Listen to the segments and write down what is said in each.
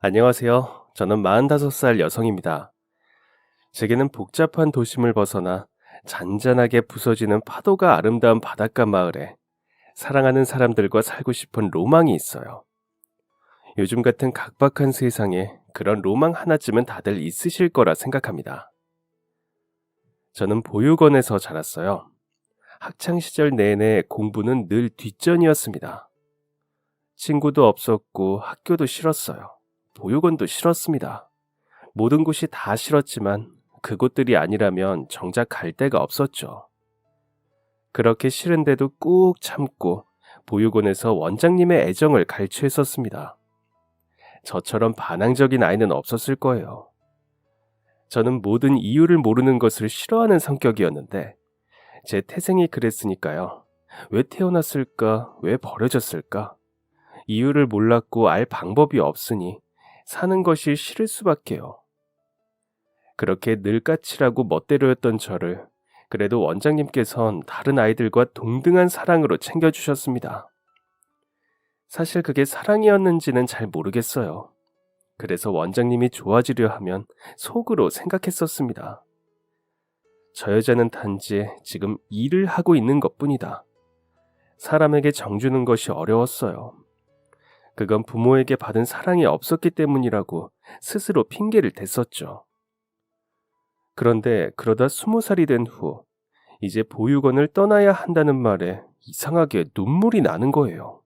안녕하세요. 저는 45살 여성입니다. 제게는 복잡한 도심을 벗어나 잔잔하게 부서지는 파도가 아름다운 바닷가 마을에 사랑하는 사람들과 살고 싶은 로망이 있어요. 요즘 같은 각박한 세상에 그런 로망 하나쯤은 다들 있으실 거라 생각합니다. 저는 보육원에서 자랐어요. 학창 시절 내내 공부는 늘 뒷전이었습니다. 친구도 없었고 학교도 싫었어요. 보육원도 싫었습니다. 모든 곳이 다 싫었지만 그곳들이 아니라면 정작 갈 데가 없었죠. 그렇게 싫은데도 꾹 참고 보육원에서 원장님의 애정을 갈취했었습니다. 저처럼 반항적인 아이는 없었을 거예요. 저는 모든 이유를 모르는 것을 싫어하는 성격이었는데 제 태생이 그랬으니까요. 왜 태어났을까? 왜 버려졌을까? 이유를 몰랐고 알 방법이 없으니 사는 것이 싫을 수밖에요. 그렇게 늘 까칠하고 멋대로였던 저를 그래도 원장님께선 다른 아이들과 동등한 사랑으로 챙겨주셨습니다. 사실 그게 사랑이었는지는 잘 모르겠어요. 그래서 원장님이 좋아지려 하면 속으로 생각했었습니다. 저 여자는 단지 지금 일을 하고 있는 것뿐이다. 사람에게 정 주는 것이 어려웠어요. 그건 부모에게 받은 사랑이 없었기 때문이라고 스스로 핑계를 댔었죠. 그런데 그러다 20살이 된 후 이제 보육원을 떠나야 한다는 말에 이상하게 눈물이 나는 거예요.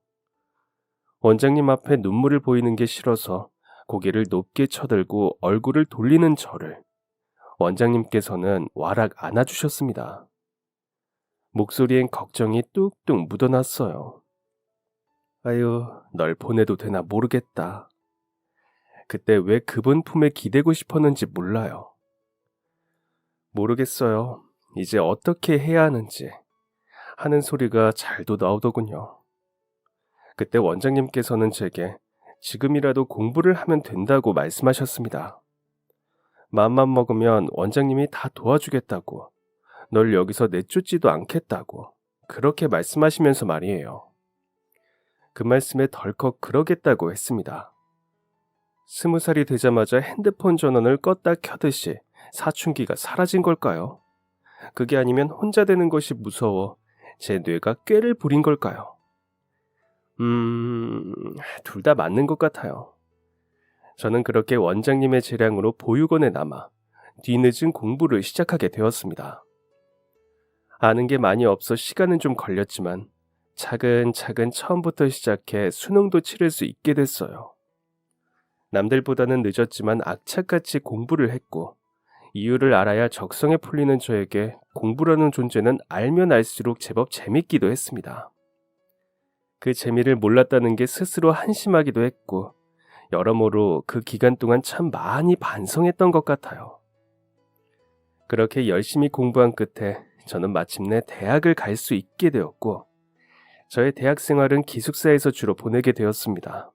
원장님 앞에 눈물을 보이는 게 싫어서 고개를 높게 쳐들고 얼굴을 돌리는 저를 원장님께서는 와락 안아주셨습니다. 목소리엔 걱정이 뚝뚝 묻어났어요. 아유, 널 보내도 되나 모르겠다. 그때 왜 그분 품에 기대고 싶었는지 몰라요. 모르겠어요. 이제 어떻게 해야 하는지 하는 소리가 잘도 나오더군요. 그때 원장님께서는 제게 지금이라도 공부를 하면 된다고 말씀하셨습니다. 마음만 먹으면 원장님이 다 도와주겠다고, 널 여기서 내쫓지도 않겠다고 그렇게 말씀하시면서 말이에요. 그 말씀에 덜컥 그러겠다고 했습니다. 20살이 되자마자 핸드폰 전원을 껐다 켜듯이 사춘기가 사라진 걸까요? 그게 아니면 혼자 되는 것이 무서워 제 뇌가 꾀를 부린 걸까요? 둘 다 맞는 것 같아요. 저는 그렇게 원장님의 재량으로 보육원에 남아 뒤늦은 공부를 시작하게 되었습니다. 아는 게 많이 없어 시간은 좀 걸렸지만 차근차근 처음부터 시작해 수능도 치를 수 있게 됐어요. 남들보다는 늦었지만 악착같이 공부를 했고 이유를 알아야 적성에 풀리는 저에게 공부라는 존재는 알면 알수록 제법 재밌기도 했습니다. 그 재미를 몰랐다는 게 스스로 한심하기도 했고 여러모로 그 기간 동안 참 많이 반성했던 것 같아요. 그렇게 열심히 공부한 끝에 저는 마침내 대학을 갈 수 있게 되었고 저의 대학 생활은 기숙사에서 주로 보내게 되었습니다.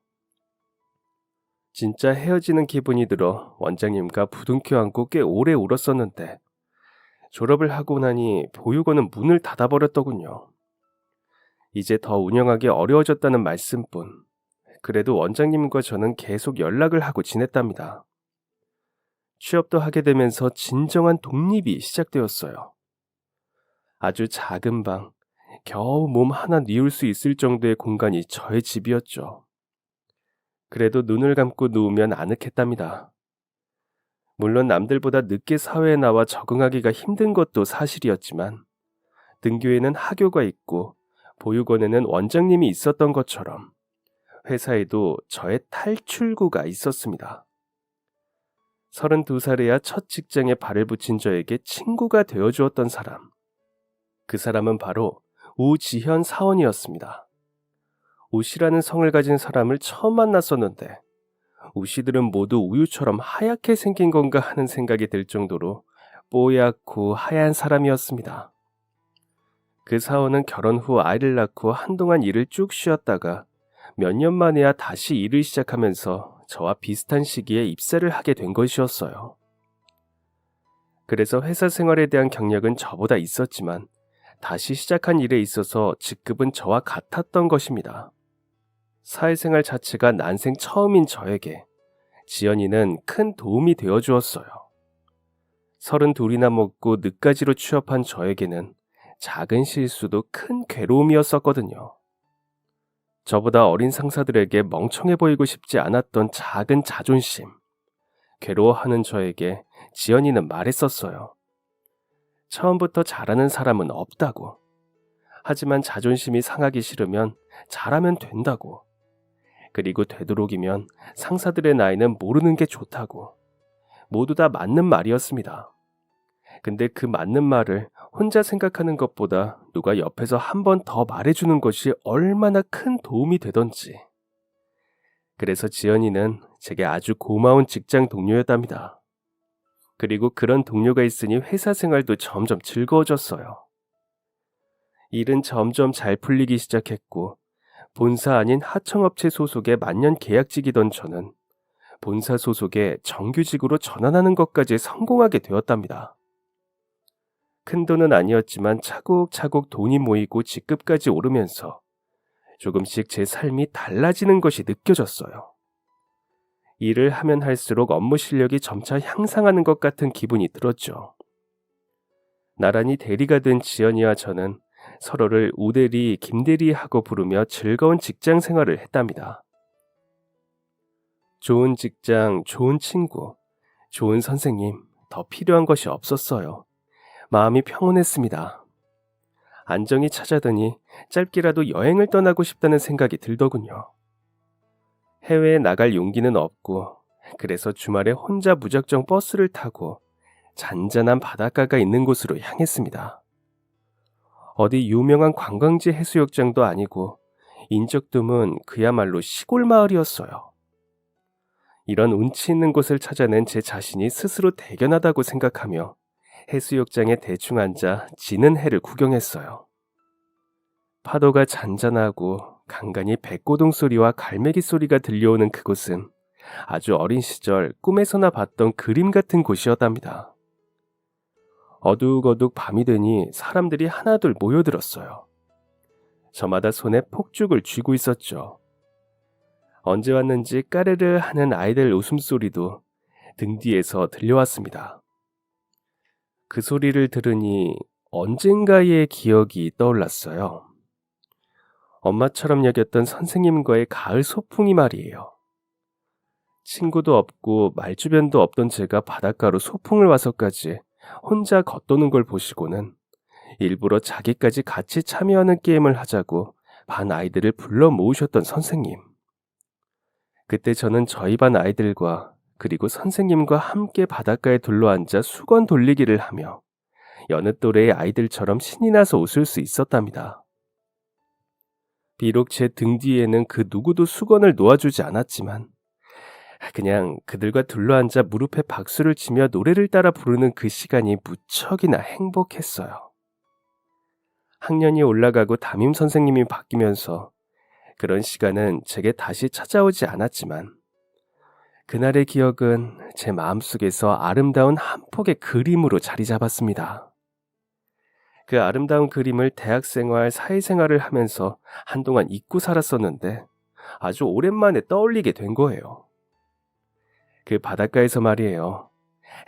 진짜 헤어지는 기분이 들어 원장님과 부둥켜 안고 꽤 오래 울었었는데 졸업을 하고 나니 보육원은 문을 닫아버렸더군요. 이제 더 운영하기 어려워졌다는 말씀뿐. 그래도 원장님과 저는 계속 연락을 하고 지냈답니다. 취업도 하게 되면서 진정한 독립이 시작되었어요. 아주 작은 방, 겨우 몸 하나 뉘울 수 있을 정도의 공간이 저의 집이었죠. 그래도 눈을 감고 누우면 아늑했답니다. 물론 남들보다 늦게 사회에 나와 적응하기가 힘든 것도 사실이었지만 등교에는 학교가 있고 보육원에는 원장님이 있었던 것처럼 회사에도 저의 탈출구가 있었습니다. 32살에야 첫 직장에 발을 붙인 저에게 친구가 되어주었던 사람. 그 사람은 바로 우지현 사원이었습니다. 우씨라는 성을 가진 사람을 처음 만났었는데 우씨들은 모두 우유처럼 하얗게 생긴 건가 하는 생각이 들 정도로 뽀얗고 하얀 사람이었습니다. 그 사원은 결혼 후 아이를 낳고 한동안 일을 쭉 쉬었다가 몇 년 만에야 다시 일을 시작하면서 저와 비슷한 시기에 입사를 하게 된 것이었어요. 그래서 회사 생활에 대한 경력은 저보다 있었지만 다시 시작한 일에 있어서 직급은 저와 같았던 것입니다. 사회생활 자체가 난생 처음인 저에게 지연이는 큰 도움이 되어 주었어요. 32이나 먹고 늦가지로 취업한 저에게는 작은 실수도 큰 괴로움이었었거든요. 저보다 어린 상사들에게 멍청해 보이고 싶지 않았던 작은 자존심, 괴로워하는 저에게 지연이는 말했었어요. 처음부터 잘하는 사람은 없다고. 하지만 자존심이 상하기 싫으면 잘하면 된다고. 그리고 되도록이면 상사들의 나이는 모르는 게 좋다고. 모두 다 맞는 말이었습니다. 근데 그 맞는 말을 혼자 생각하는 것보다 누가 옆에서 한 번 더 말해주는 것이 얼마나 큰 도움이 되던지. 그래서 지연이는 제게 아주 고마운 직장 동료였답니다. 그리고 그런 동료가 있으니 회사 생활도 점점 즐거워졌어요. 일은 점점 잘 풀리기 시작했고 본사 아닌 하청업체 소속의 만년 계약직이던 저는 본사 소속의 정규직으로 전환하는 것까지 성공하게 되었답니다. 큰 돈은 아니었지만 차곡차곡 돈이 모이고 직급까지 오르면서 조금씩 제 삶이 달라지는 것이 느껴졌어요. 일을 하면 할수록 업무 실력이 점차 향상하는 것 같은 기분이 들었죠. 나란히 대리가 된 지연이와 저는 서로를 우대리, 김대리 하고 부르며 즐거운 직장 생활을 했답니다. 좋은 직장, 좋은 친구, 좋은 선생님, 더 필요한 것이 없었어요. 마음이 평온했습니다. 안정이 찾아드니 짧게라도 여행을 떠나고 싶다는 생각이 들더군요. 해외에 나갈 용기는 없고 그래서 주말에 혼자 무작정 버스를 타고 잔잔한 바닷가가 있는 곳으로 향했습니다. 어디 유명한 관광지 해수욕장도 아니고 인적 드문 그야말로 시골 마을이었어요. 이런 운치 있는 곳을 찾아낸 제 자신이 스스로 대견하다고 생각하며 해수욕장에 대충 앉아 지는 해를 구경했어요. 파도가 잔잔하고 간간히 백고동 소리와 갈매기 소리가 들려오는 그곳은 아주 어린 시절 꿈에서나 봤던 그림 같은 곳이었답니다. 어둑어둑 밤이 되니 사람들이 하나둘 모여들었어요. 저마다 손에 폭죽을 쥐고 있었죠. 언제 왔는지 까르르 하는 아이들 웃음소리도 등 뒤에서 들려왔습니다. 그 소리를 들으니 언젠가의 기억이 떠올랐어요. 엄마처럼 여겼던 선생님과의 가을 소풍이 말이에요. 친구도 없고 말주변도 없던 제가 바닷가로 소풍을 와서까지 혼자 겉도는 걸 보시고는 일부러 자기까지 같이 참여하는 게임을 하자고 반 아이들을 불러 모으셨던 선생님. 그때 저는 저희 반 아이들과 그리고 선생님과 함께 바닷가에 둘러앉아 수건 돌리기를 하며 여느 또래의 아이들처럼 신이 나서 웃을 수 있었답니다. 비록 제 등 뒤에는 그 누구도 수건을 놓아주지 않았지만 그냥 그들과 둘러앉아 무릎에 박수를 치며 노래를 따라 부르는 그 시간이 무척이나 행복했어요. 학년이 올라가고 담임 선생님이 바뀌면서 그런 시간은 제게 다시 찾아오지 않았지만 그날의 기억은 제 마음속에서 아름다운 한 폭의 그림으로 자리 잡았습니다. 그 아름다운 그림을 대학생활, 사회생활을 하면서 한동안 잊고 살았었는데 아주 오랜만에 떠올리게 된 거예요. 그 바닷가에서 말이에요.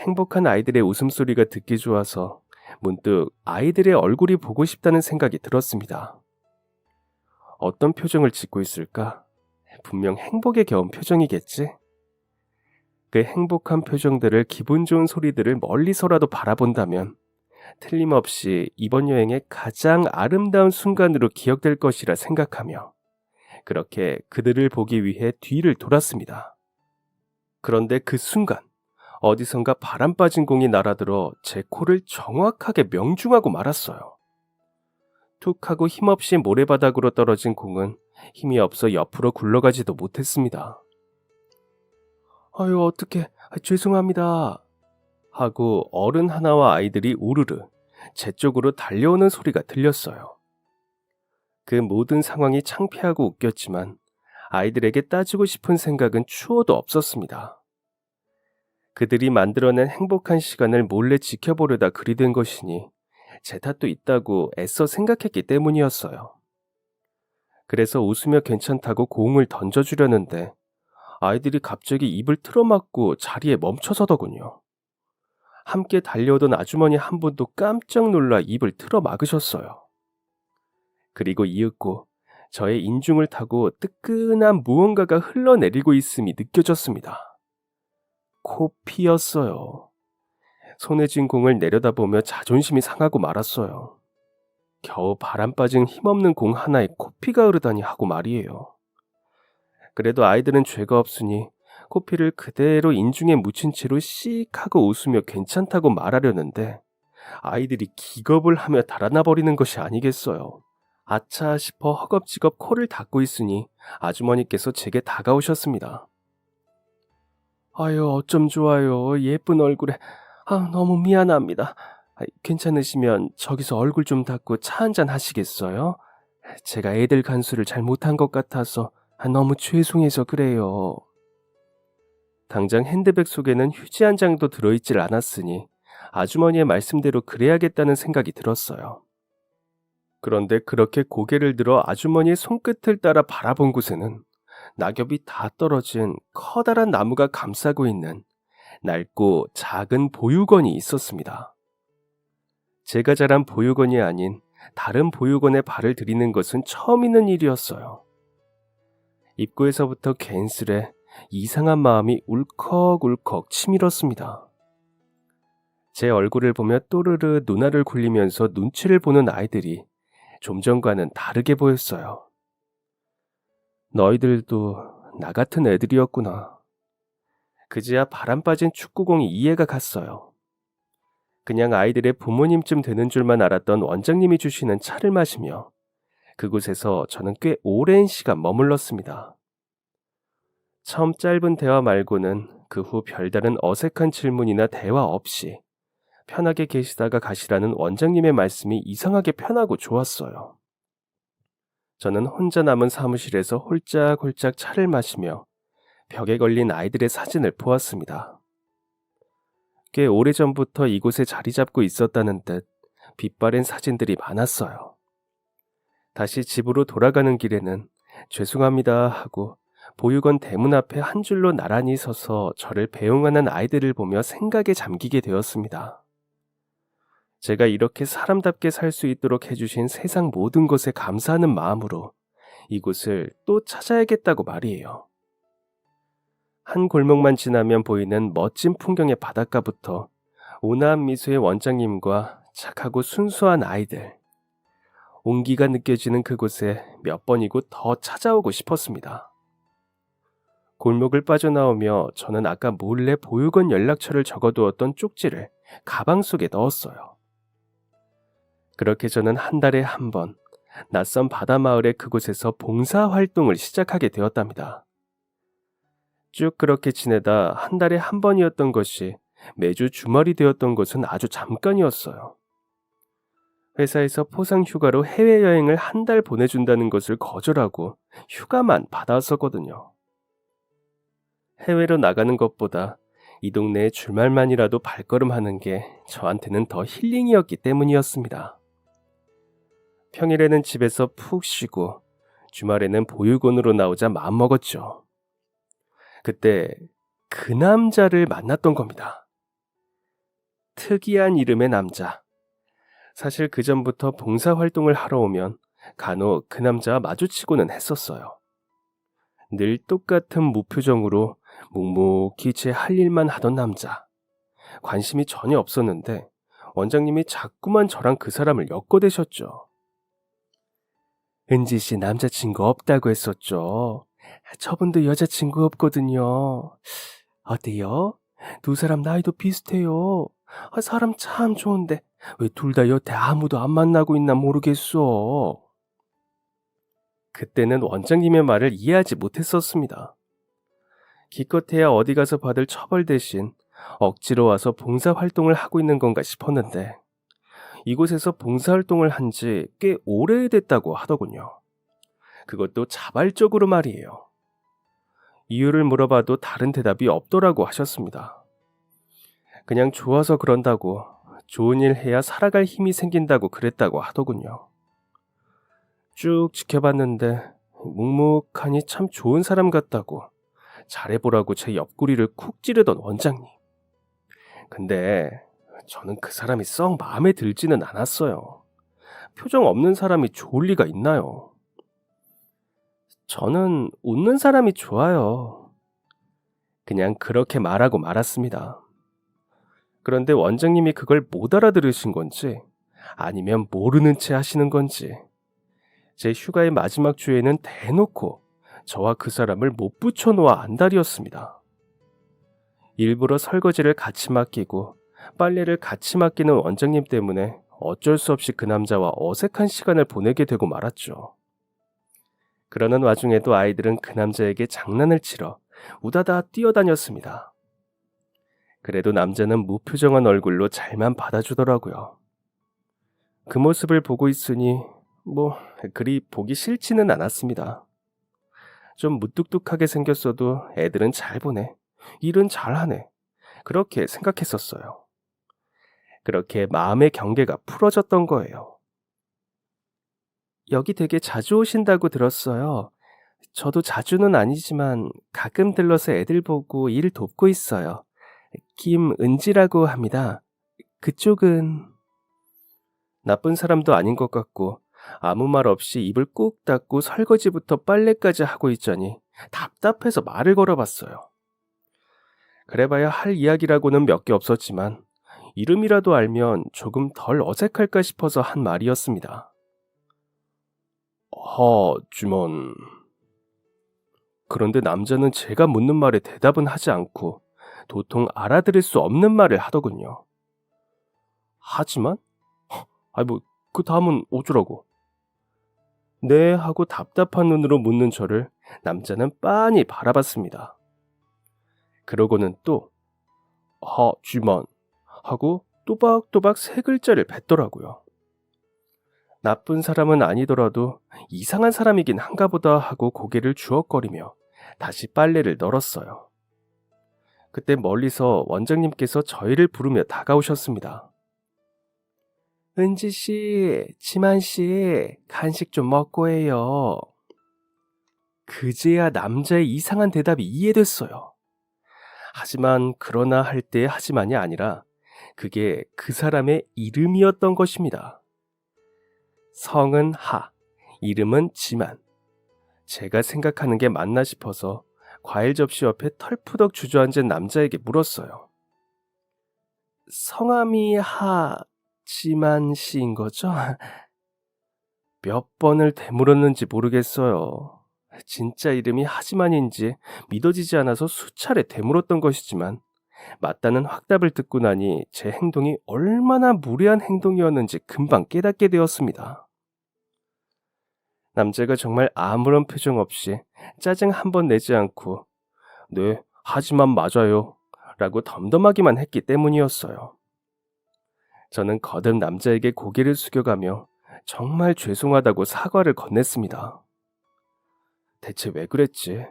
행복한 아이들의 웃음소리가 듣기 좋아서 문득 아이들의 얼굴이 보고 싶다는 생각이 들었습니다. 어떤 표정을 짓고 있을까? 분명 행복에 겨운 표정이겠지? 그 행복한 표정들을 기분 좋은 소리들을 멀리서라도 바라본다면 틀림없이 이번 여행의 가장 아름다운 순간으로 기억될 것이라 생각하며 그렇게 그들을 보기 위해 뒤를 돌았습니다. 그런데 그 순간 어디선가 바람 빠진 공이 날아들어 제 코를 정확하게 명중하고 말았어요. 툭 하고 힘없이 모래바닥으로 떨어진 공은 힘이 없어 옆으로 굴러가지도 못했습니다. 아유 어떡해 죄송합니다 하고 어른 하나와 아이들이 우르르 제 쪽으로 달려오는 소리가 들렸어요. 그 모든 상황이 창피하고 웃겼지만 아이들에게 따지고 싶은 생각은 추호도 없었습니다. 그들이 만들어낸 행복한 시간을 몰래 지켜보려다 그리 된 것이니 제 탓도 있다고 애써 생각했기 때문이었어요. 그래서 웃으며 괜찮다고 공을 던져주려는데 아이들이 갑자기 입을 틀어막고 자리에 멈춰서더군요. 함께 달려오던 아주머니 한 분도 깜짝 놀라 입을 틀어막으셨어요. 그리고 이윽고 저의 인중을 타고 뜨끈한 무언가가 흘러내리고 있음이 느껴졌습니다. 코피였어요. 손에 쥔 공을 내려다보며 자존심이 상하고 말았어요. 겨우 바람 빠진 힘없는 공 하나에 코피가 흐르다니 하고 말이에요. 그래도 아이들은 죄가 없으니 코피를 그대로 인중에 묻힌 채로 씩 하고 웃으며 괜찮다고 말하려는데 아이들이 기겁을 하며 달아나 버리는 것이 아니겠어요. 아차 싶어 허겁지겁 코를 닦고 있으니 아주머니께서 제게 다가오셨습니다. 아유, 어쩜 좋아요. 예쁜 얼굴에. 너무 미안합니다. 괜찮으시면 저기서 얼굴 좀 닦고 차 한잔 하시겠어요? 제가 애들 간수를 잘 못한 것 같아서 너무 죄송해서 그래요. 당장 핸드백 속에는 휴지 한 장도 들어있질 않았으니 아주머니의 말씀대로 그래야겠다는 생각이 들었어요. 그런데 그렇게 고개를 들어 아주머니의 손끝을 따라 바라본 곳에는 낙엽이 다 떨어진 커다란 나무가 감싸고 있는 낡고 작은 보육원이 있었습니다. 제가 자란 보육원이 아닌 다른 보육원에 발을 들이는 것은 처음 있는 일이었어요. 입구에서부터 괜스레 이상한 마음이 울컥울컥 치밀었습니다. 제 얼굴을 보며 또르르 눈알을 굴리면서 눈치를 보는 아이들이 좀 전과는 다르게 보였어요. 너희들도 나 같은 애들이었구나. 그제야 바람 빠진 축구공이 이해가 갔어요. 그냥 아이들의 부모님쯤 되는 줄만 알았던 원장님이 주시는 차를 마시며 그곳에서 저는 꽤 오랜 시간 머물렀습니다. 처음 짧은 대화 말고는 그 후 별다른 어색한 질문이나 대화 없이 편하게 계시다가 가시라는 원장님의 말씀이 이상하게 편하고 좋았어요. 저는 혼자 남은 사무실에서 홀짝홀짝 차를 마시며 벽에 걸린 아이들의 사진을 보았습니다. 꽤 오래전부터 이곳에 자리 잡고 있었다는 듯 빛바랜 사진들이 많았어요. 다시 집으로 돌아가는 길에는 죄송합니다 하고 보육원 대문 앞에 한 줄로 나란히 서서 저를 배웅하는 아이들을 보며 생각에 잠기게 되었습니다. 제가 이렇게 사람답게 살 수 있도록 해주신 세상 모든 것에 감사하는 마음으로 이곳을 또 찾아야겠다고 말이에요. 한 골목만 지나면 보이는 멋진 풍경의 바닷가부터 온화한 미소의 원장님과 착하고 순수한 아이들, 온기가 느껴지는 그곳에 몇 번이고 더 찾아오고 싶었습니다. 골목을 빠져나오며 저는 아까 몰래 보육원 연락처를 적어두었던 쪽지를 가방 속에 넣었어요. 그렇게 저는 한 달에 한 번 낯선 바다마을의 그곳에서 봉사활동을 시작하게 되었답니다. 쭉 그렇게 지내다 한 달에 한 번이었던 것이 매주 주말이 되었던 것은 아주 잠깐이었어요. 회사에서 포상 휴가로 해외여행을 한 달 보내준다는 것을 거절하고 휴가만 받아왔었거든요. 해외로 나가는 것보다 이 동네에 주말만이라도 발걸음하는 게 저한테는 더 힐링이었기 때문이었습니다. 평일에는 집에서 푹 쉬고 주말에는 보육원으로 나오자 마음먹었죠. 그때 그 남자를 만났던 겁니다. 특이한 이름의 남자. 사실 그 전부터 봉사활동을 하러 오면 간혹 그 남자와 마주치고는 했었어요. 늘 똑같은 무표정으로 묵묵히 제 할 일만 하던 남자. 관심이 전혀 없었는데 원장님이 자꾸만 저랑 그 사람을 엮어대셨죠. 은지 씨 남자친구 없다고 했었죠. 저분도 여자친구 없거든요. 어때요? 두 사람 나이도 비슷해요. 사람 참 좋은데 왜 둘 다 여태 아무도 안 만나고 있나 모르겠어. 그때는 원장님의 말을 이해하지 못했었습니다. 기껏해야 어디 가서 받을 처벌 대신 억지로 와서 봉사활동을 하고 있는 건가 싶었는데 이곳에서 봉사활동을 한 지 꽤 오래됐다고 하더군요. 그것도 자발적으로 말이에요. 이유를 물어봐도 다른 대답이 없더라고 하셨습니다. 그냥 좋아서 그런다고, 좋은 일 해야 살아갈 힘이 생긴다고 그랬다고 하더군요. 쭉 지켜봤는데 묵묵하니 참 좋은 사람 같다고 잘해보라고 제 옆구리를 쿡 찌르던 원장님. 근데 저는 그 사람이 썩 마음에 들지는 않았어요. 표정 없는 사람이 좋을 리가 있나요? 저는 웃는 사람이 좋아요. 그냥 그렇게 말하고 말았습니다. 그런데 원장님이 그걸 못 알아들으신 건지 아니면 모르는 채 하시는 건지 제 휴가의 마지막 주에는 대놓고 저와 그 사람을 못 붙여놓아 안달이었습니다. 일부러 설거지를 같이 맡기고 빨래를 같이 맡기는 원장님 때문에 어쩔 수 없이 그 남자와 어색한 시간을 보내게 되고 말았죠. 그러는 와중에도 아이들은 그 남자에게 장난을 치러 우다다 뛰어다녔습니다. 그래도 남자는 무표정한 얼굴로 잘만 받아주더라고요. 그 모습을 보고 있으니 그리 보기 싫지는 않았습니다. 좀 무뚝뚝하게 생겼어도 애들은 잘 보네, 일은 잘하네, 그렇게 생각했었어요. 그렇게 마음의 경계가 풀어졌던 거예요. 여기 되게 자주 오신다고 들었어요. 저도 자주는 아니지만 가끔 들러서 애들 보고 일 돕고 있어요. 김은지라고 합니다. 그쪽은... 나쁜 사람도 아닌 것 같고 아무 말 없이 입을 꾹 닫고 설거지부터 빨래까지 하고 있자니 답답해서 말을 걸어봤어요. 그래봐야 할 이야기라고는 몇 개 없었지만 이름이라도 알면 조금 덜 어색할까 싶어서 한 말이었습니다. 하지만... 그런데 남자는 제가 묻는 말에 대답은 하지 않고 도통 알아들을 수 없는 말을 하더군요. 하지만? 그 다음은 어쩌라고? 네 하고 답답한 눈으로 묻는 저를 남자는 빤히 바라봤습니다. 그러고는 또 하지만 하고 또박또박 세 글자를 뱉더라고요. 나쁜 사람은 아니더라도 이상한 사람이긴 한가 보다 하고 고개를 주걱거리며 다시 빨래를 널었어요. 그때 멀리서 원장님께서 저희를 부르며 다가오셨습니다. 은지씨, 지만씨, 간식 좀 먹고 해요. 그제야 남자의 이상한 대답이 이해됐어요. 하지만 그러나 할 때 하지만이 아니라 그게 그 사람의 이름이었던 것입니다. 성은 하, 이름은 지만. 제가 생각하는 게 맞나 싶어서 과일 접시 옆에 털푸덕 주저앉은 남자에게 물었어요. 성함이 지만 씨인 거죠? 몇 번을 되물었는지 모르겠어요. 진짜 이름이 하지만인지 믿어지지 않아서 수차례 되물었던 것이지만 맞다는 확답을 듣고 나니 제 행동이 얼마나 무례한 행동이었는지 금방 깨닫게 되었습니다. 남자가 정말 아무런 표정 없이 짜증 한 번 내지 않고 네, 하지만 맞아요 라고 덤덤하기만 했기 때문이었어요. 저는 거듭 남자에게 고개를 숙여가며 정말 죄송하다고 사과를 건넸습니다. 대체 왜 그랬지?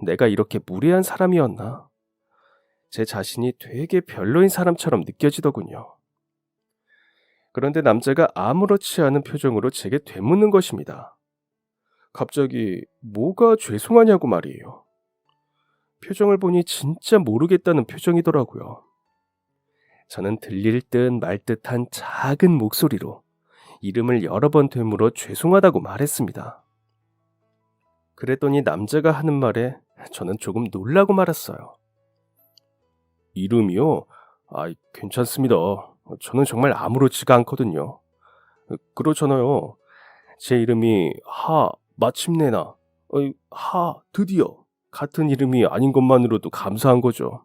내가 이렇게 무례한 사람이었나? 제 자신이 되게 별로인 사람처럼 느껴지더군요. 그런데 남자가 아무렇지 않은 표정으로 제게 되묻는 것입니다. 갑자기 뭐가 죄송하냐고 말이에요. 표정을 보니 진짜 모르겠다는 표정이더라고요. 저는 들릴 듯 말 듯한 작은 목소리로 이름을 여러 번 되물어 죄송하다고 말했습니다. 그랬더니 남자가 하는 말에 저는 조금 놀라고 말았어요. 이름이요? 괜찮습니다. 저는 정말 아무렇지가 않거든요. 그렇잖아요. 제 이름이 마침내나, 드디어 같은 이름이 아닌 것만으로도 감사한 거죠.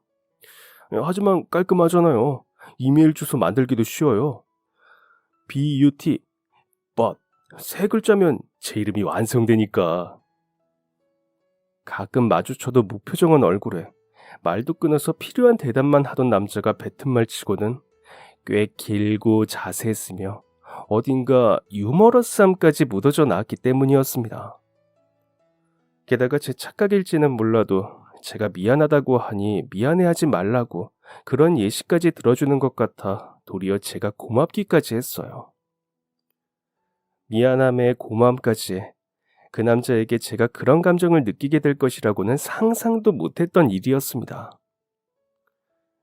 하지만 깔끔하잖아요. 이메일 주소 만들기도 쉬워요. BUT, but 세 글자면 제 이름이 완성되니까. 가끔 마주쳐도 무표정한 얼굴에 말도 끊어서 필요한 대답만 하던 남자가 뱉은 말 치고는 꽤 길고 자세했으며 어딘가 유머러스함까지 묻어져 나왔기 때문이었습니다. 게다가 제 착각일지는 몰라도 제가 미안하다고 하니 미안해하지 말라고 그런 예시까지 들어주는 것 같아 도리어 제가 고맙기까지 했어요. 미안함에 고마움까지 그 남자에게 제가 그런 감정을 느끼게 될 것이라고는 상상도 못했던 일이었습니다.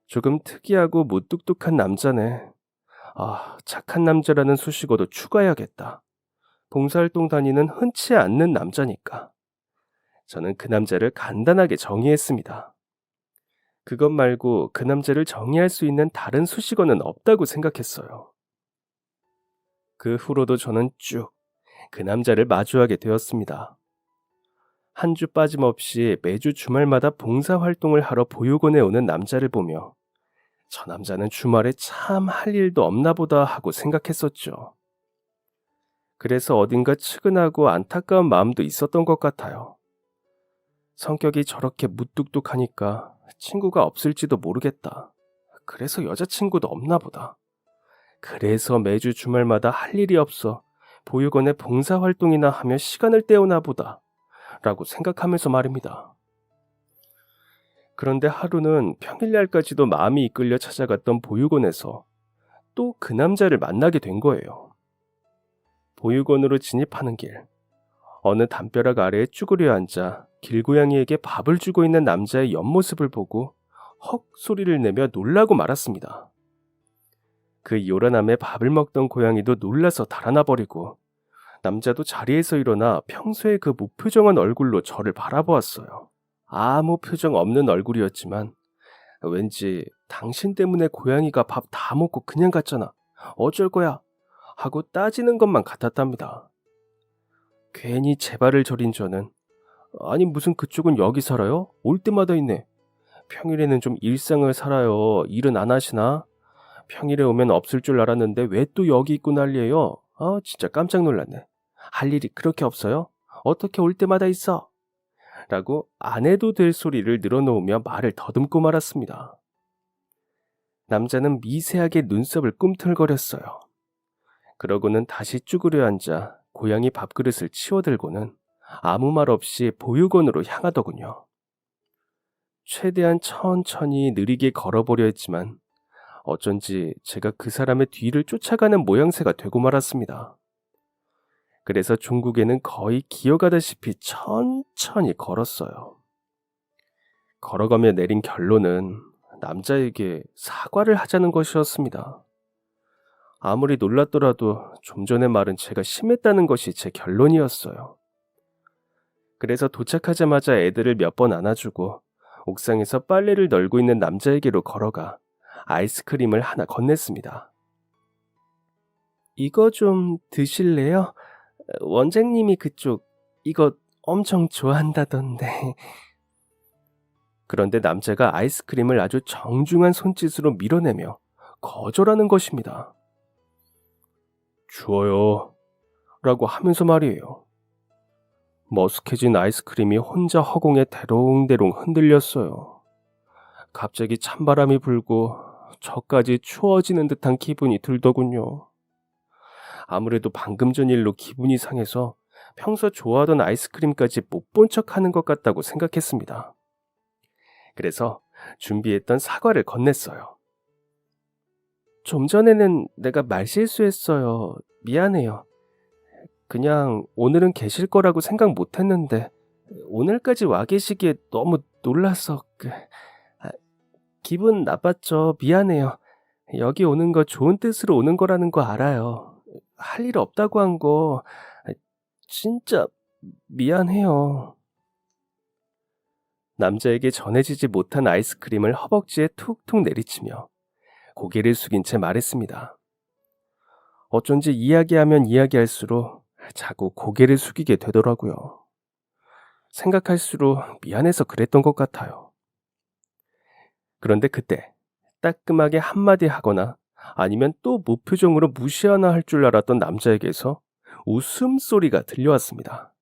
조금 특이하고 무뚝뚝한 남자네. 아, 착한 남자라는 수식어도 추가해야겠다. 봉사활동 다니는 흔치 않는 남자니까. 저는 그 남자를 간단하게 정의했습니다. 그것 말고 그 남자를 정의할 수 있는 다른 수식어는 없다고 생각했어요. 그 후로도 저는 쭉 그 남자를 마주하게 되었습니다. 한 주 빠짐없이 매주 주말마다 봉사활동을 하러 보육원에 오는 남자를 보며 저 남자는 주말에 참 할 일도 없나 보다 하고 생각했었죠. 그래서 어딘가 측은하고 안타까운 마음도 있었던 것 같아요. 성격이 저렇게 무뚝뚝하니까 친구가 없을지도 모르겠다. 그래서 여자친구도 없나 보다. 그래서 매주 주말마다 할 일이 없어 보육원에 봉사활동이나 하며 시간을 때우나 보다 라고 생각하면서 말입니다. 그런데 하루는 평일날까지도 마음이 이끌려 찾아갔던 보육원에서 또 그 남자를 만나게 된 거예요. 보육원으로 진입하는 길, 어느 담벼락 아래에 쭈그려 앉아 길고양이에게 밥을 주고 있는 남자의 옆모습을 보고 헉 소리를 내며 놀라고 말았습니다. 그 요란함에 밥을 먹던 고양이도 놀라서 달아나 버리고 남자도 자리에서 일어나 평소에 그 무표정한 얼굴로 저를 바라보았어요. 아무 표정 없는 얼굴이었지만 왠지 당신 때문에 고양이가 밥 다 먹고 그냥 갔잖아. 어쩔 거야? 하고 따지는 것만 같았답니다. 괜히 제 발을 저린 저는 아니 무슨 그쪽은 여기 살아요? 올 때마다 있네. 평일에는 좀 일상을 살아요. 일은 안 하시나? 평일에 오면 없을 줄 알았는데 왜 또 여기 있고 난리예요? 아 진짜 깜짝 놀랐네. 할 일이 그렇게 없어요? 어떻게 올 때마다 있어? 라고 안 해도 될 소리를 늘어놓으며 말을 더듬고 말았습니다. 남자는 미세하게 눈썹을 꿈틀거렸어요. 그러고는 다시 쭈그려 앉아 고양이 밥그릇을 치워들고는 아무 말 없이 보육원으로 향하더군요. 최대한 천천히 느리게 걸어보려 했지만 어쩐지 제가 그 사람의 뒤를 쫓아가는 모양새가 되고 말았습니다. 그래서 종국에는 거의 기어가다시피 천천히 걸었어요. 걸어가며 내린 결론은 남자에게 사과를 하자는 것이었습니다. 아무리 놀랐더라도 좀 전의 말은 제가 심했다는 것이 제 결론이었어요. 그래서 도착하자마자 애들을 몇 번 안아주고 옥상에서 빨래를 널고 있는 남자에게로 걸어가 아이스크림을 하나 건넸습니다. 이거 좀 드실래요? 원장님이 그쪽 이거 엄청 좋아한다던데. 그런데 남자가 아이스크림을 아주 정중한 손짓으로 밀어내며 거절하는 것입니다. 주어요 라고 하면서 말이에요. 머쓱해진 아이스크림이 혼자 허공에 대롱대롱 흔들렸어요. 갑자기 찬바람이 불고 저까지 추워지는 듯한 기분이 들더군요. 아무래도 방금 전 일로 기분이 상해서 평소 좋아하던 아이스크림까지 못 본 척하는 것 같다고 생각했습니다. 그래서 준비했던 사과를 건넸어요. 좀 전에는 내가 말실수했어요. 미안해요. 그냥 오늘은 계실 거라고 생각 못 했는데 오늘까지 와 계시기에 너무 놀라서 기분 나빴죠. 미안해요. 여기 오는 거 좋은 뜻으로 오는 거라는 거 알아요. 할 일 없다고 한 거 진짜 미안해요. 남자에게 전해지지 못한 아이스크림을 허벅지에 툭툭 내리치며 고개를 숙인 채 말했습니다. 어쩐지 이야기하면 이야기할수록 자꾸 고개를 숙이게 되더라고요. 생각할수록 미안해서 그랬던 것 같아요. 그런데 그때 따끔하게 한마디 하거나 아니면 또 무표정으로 무시하나 할 줄 알았던 남자에게서 웃음소리가 들려왔습니다.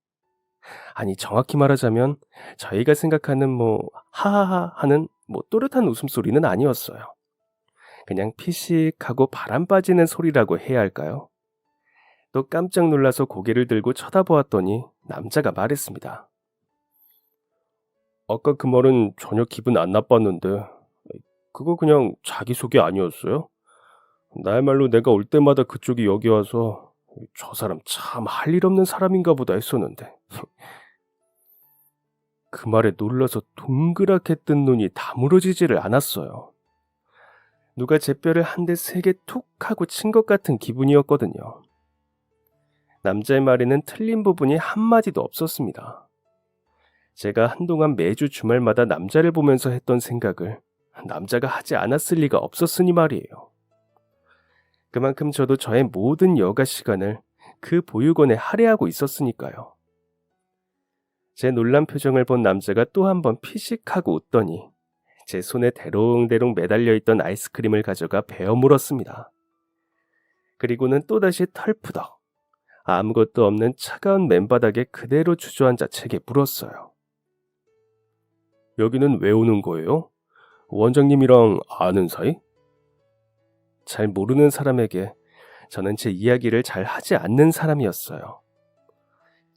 아니 정확히 말하자면 저희가 생각하는 하하하 하는 또렷한 웃음소리는 아니었어요. 그냥 피식하고 바람 빠지는 소리라고 해야 할까요? 또 깜짝 놀라서 고개를 들고 쳐다보았더니 남자가 말했습니다. 아까 그 말은 전혀 기분 안 나빴는데 그거 그냥 자기소개 아니었어요? 나야말로 내가 올 때마다 그쪽이 여기 와서 저 사람 참 할 일 없는 사람인가 보다 했었는데. 그 말에 놀라서 동그랗게 뜬 눈이 다물어지지를 않았어요. 누가 제 뼈를 한 대 세게 툭 하고 친 것 같은 기분이었거든요. 남자의 말에는 틀린 부분이 한마디도 없었습니다. 제가 한동안 매주 주말마다 남자를 보면서 했던 생각을 남자가 하지 않았을 리가 없었으니 말이에요. 그만큼 저도 저의 모든 여가 시간을 그 보육원에 할애하고 있었으니까요. 제 놀란 표정을 본 남자가 또 한 번 피식하고 웃더니 제 손에 대롱대롱 매달려 있던 아이스크림을 가져가 베어 물었습니다. 그리고는 또다시 털푸덕 아무것도 없는 차가운 맨바닥에 그대로 주저앉아 제게 물었어요. 여기는 왜 오는 거예요? 원장님이랑 아는 사이? 잘 모르는 사람에게 저는 제 이야기를 잘 하지 않는 사람이었어요.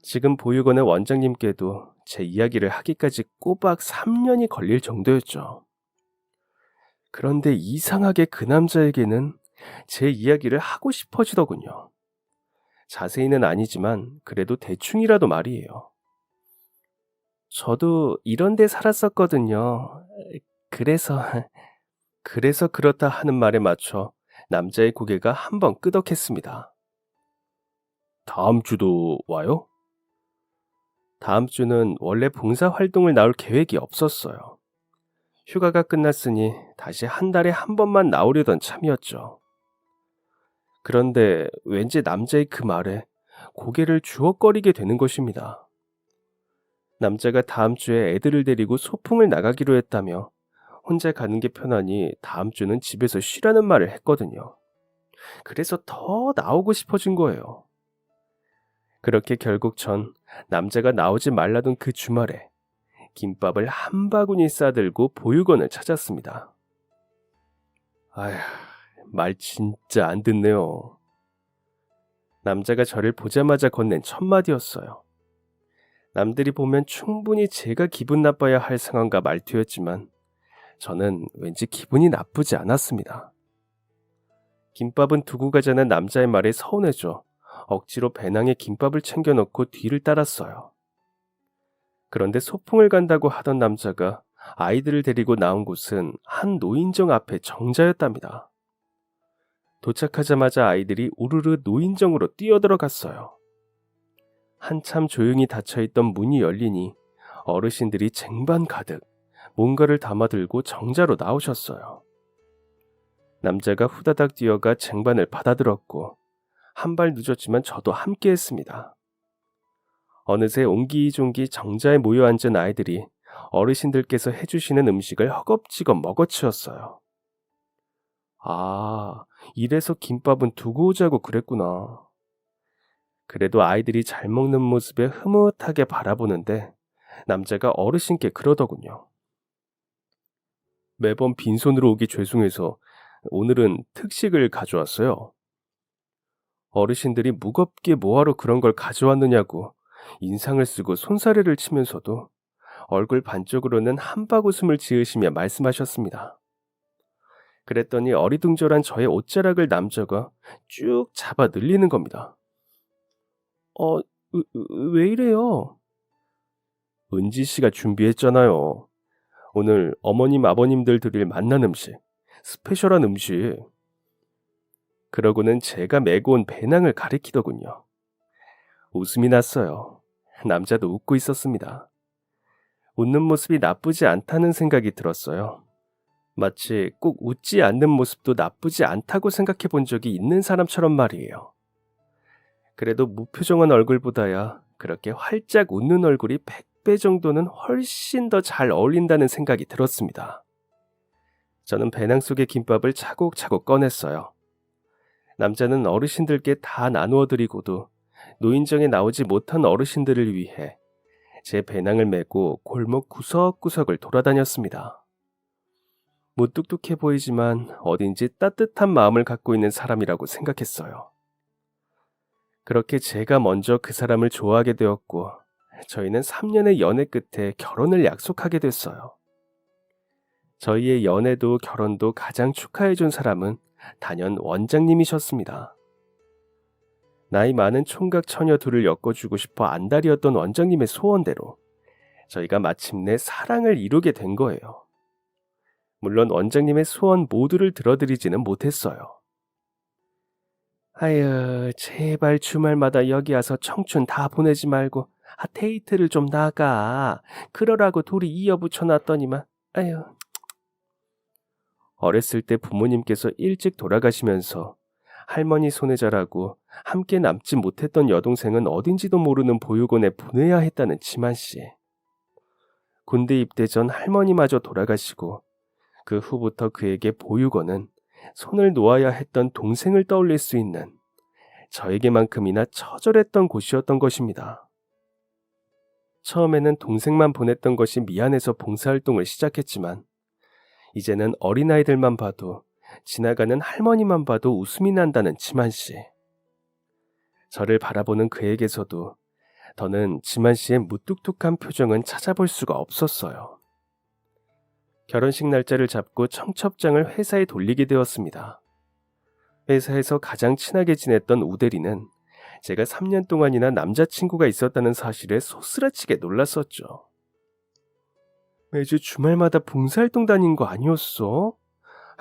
지금 보육원의 원장님께도 제 이야기를 하기까지 꼬박 3년이 걸릴 정도였죠. 그런데 이상하게 그 남자에게는 제 이야기를 하고 싶어지더군요. 자세히는 아니지만 그래도 대충이라도 말이에요. 저도 이런 데 살았었거든요. 그래서 그렇다 하는 말에 맞춰 남자의 고개가 한번 끄덕했습니다. 다음 주도 와요? 다음 주는 원래 봉사활동을 나올 계획이 없었어요. 휴가가 끝났으니 다시 한 달에 한 번만 나오려던 참이었죠. 그런데 왠지 남자의 그 말에 고개를 주걱거리게 되는 것입니다. 남자가 다음 주에 애들을 데리고 소풍을 나가기로 했다며 혼자 가는 게 편하니 다음 주는 집에서 쉬라는 말을 했거든요. 그래서 더 나오고 싶어진 거예요. 그렇게 결국 전 남자가 나오지 말라던 그 주말에 김밥을 한 바구니 싸들고 보육원을 찾았습니다. 아휴, 말 진짜 안 듣네요. 남자가 저를 보자마자 건넨 첫 마디였어요. 남들이 보면 충분히 제가 기분 나빠야 할 상황과 말투였지만 저는 왠지 기분이 나쁘지 않았습니다. 김밥은 두고 가자는 남자의 말에 서운해져 억지로 배낭에 김밥을 챙겨넣고 뒤를 따랐어요. 그런데 소풍을 간다고 하던 남자가 아이들을 데리고 나온 곳은 한 노인정 앞에 정자였답니다. 도착하자마자 아이들이 우르르 노인정으로 뛰어들어갔어요. 한참 조용히 닫혀있던 문이 열리니 어르신들이 쟁반 가득 뭔가를 담아들고 정자로 나오셨어요. 남자가 후다닥 뛰어가 쟁반을 받아들었고 한 발 늦었지만 저도 함께 했습니다. 어느새 옹기종기 정자에 모여 앉은 아이들이 어르신들께서 해주시는 음식을 허겁지겁 먹어치웠어요. 아, 이래서 김밥은 두고 오자고 그랬구나. 그래도 아이들이 잘 먹는 모습에 흐뭇하게 바라보는데 남자가 어르신께 그러더군요. 매번 빈손으로 오기 죄송해서 오늘은 특식을 가져왔어요. 어르신들이 무겁게 뭐하러 그런 걸 가져왔느냐고 인상을 쓰고 손사래를 치면서도 얼굴 반쪽으로는 한바구음을 지으시며 말씀하셨습니다. 그랬더니 어리둥절한 저의 옷자락을 남자가 쭉 잡아 늘리는 겁니다. 왜 이래요? 은지 씨가 준비했잖아요. 오늘 어머님 아버님들 드릴 만난 음식, 스페셜한 음식. 그러고는 제가 메고 온 배낭을 가리키더군요. 웃음이 났어요. 남자도 웃고 있었습니다. 웃는 모습이 나쁘지 않다는 생각이 들었어요. 마치 꼭 웃지 않는 모습도 나쁘지 않다고 생각해 본 적이 있는 사람처럼 말이에요. 그래도 무표정한 얼굴보다야 그렇게 활짝 웃는 얼굴이 100배 정도는 훨씬 더 잘 어울린다는 생각이 들었습니다. 저는 배낭 속의 김밥을 차곡차곡 꺼냈어요. 남자는 어르신들께 다 나누어 드리고도 노인정에 나오지 못한 어르신들을 위해 제 배낭을 메고 골목 구석구석을 돌아다녔습니다. 무뚝뚝해 보이지만 어딘지 따뜻한 마음을 갖고 있는 사람이라고 생각했어요. 그렇게 제가 먼저 그 사람을 좋아하게 되었고 저희는 3년의 연애 끝에 결혼을 약속하게 됐어요. 저희의 연애도 결혼도 가장 축하해준 사람은 단연 원장님이셨습니다. 나이 많은 총각 처녀 둘을 엮어주고 싶어 안달이었던 원장님의 소원대로 저희가 마침내 사랑을 이루게 된 거예요. 물론 원장님의 소원 모두를 들어드리지는 못했어요. 아유, 제발 주말마다 여기 와서 청춘 다 보내지 말고 데이트를 좀 나가. 그러라고 둘이 이어붙여놨더니만. 아유. 어렸을 때 부모님께서 일찍 돌아가시면서 할머니 손에 자라고 함께 남지 못했던 여동생은 어딘지도 모르는 보육원에 보내야 했다는 지만 씨. 군대 입대 전 할머니마저 돌아가시고 그 후부터 그에게 보육원은 손을 놓아야 했던 동생을 떠올릴 수 있는 저에게만큼이나 처절했던 곳이었던 것입니다. 처음에는 동생만 보냈던 것이 미안해서 봉사활동을 시작했지만 이제는 어린아이들만 봐도 지나가는 할머니만 봐도 웃음이 난다는 지만 씨. 저를 바라보는 그에게서도 더는 지만 씨의 무뚝뚝한 표정은 찾아볼 수가 없었어요. 결혼식 날짜를 잡고 청첩장을 회사에 돌리게 되었습니다. 회사에서 가장 친하게 지냈던 우대리는 제가 3년 동안이나 남자친구가 있었다는 사실에 소스라치게 놀랐었죠. 매주 주말마다 봉사활동 다닌 거 아니었어?